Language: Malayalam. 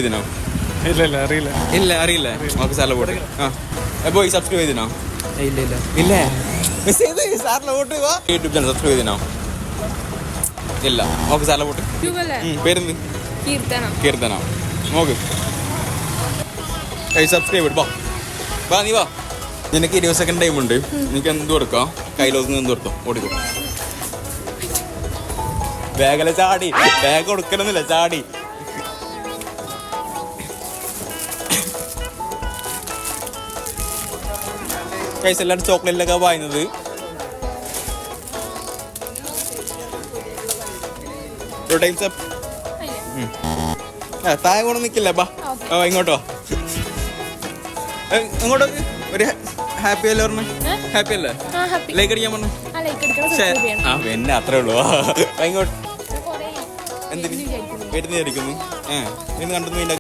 ഇതിനോ ഇല്ല അറിയില്ല. ഇല്ല അറിയില്ല. ഓക്കെ സാറിലെ വോട്ട് പോയി സബ്സ്ക്രൈബ് ചെയ്തിനോ? ഇല്ല മെസ്സേജ് ചെയ്ത് സാറിലെ വോട്ട് യൂട്യൂബ് ചാനൽ സബ്സ്ക്രൈബ് ചെയ്തിനോ? ഇല്ല. ഓക്കെ സാറിലെ വോട്ട് പേരെന്ത്? കീർത്തന. നോക്ക് സബ്സ്ക്രൈബ് വാ നീ വാ. നിനക്ക് 20 സെക്കൻഡ് ടൈം ഉണ്ട്. നിനക്ക് എന്ത് കൊടുക്കാം? കയ്യിലൊതുങ്ങുന്ന എന്ത് കൊടുത്തോ? ഓടിക്കോ. ബാഗല്ല ചാടി. ബാഗ് കൊടുക്കണമെന്നില്ല, ചാടി. കൈസ് എല്ലാവരും ചോക്ലേറ്റിലൊക്കെ വാങ്ങുന്നത്. താഴെ കൂടെ നിൽക്കില്ല. ബാ ഇങ്ങോട്ടോ. ഇങ്ങോട്ടോ. ഒരു ഹാപ്പി അല്ലേ പറഞ്ഞു? ഹാപ്പി അല്ലേ? ലൈക്ക് അടിക്കാൻ പറഞ്ഞു. പിന്നെ അത്രേ ഉള്ളൂ. ഇങ്ങോട്ട് എന്തിന് വീട്ടിൽ നിന്ന് അടിക്കുന്നു? നിന്ന് കണ്ടു.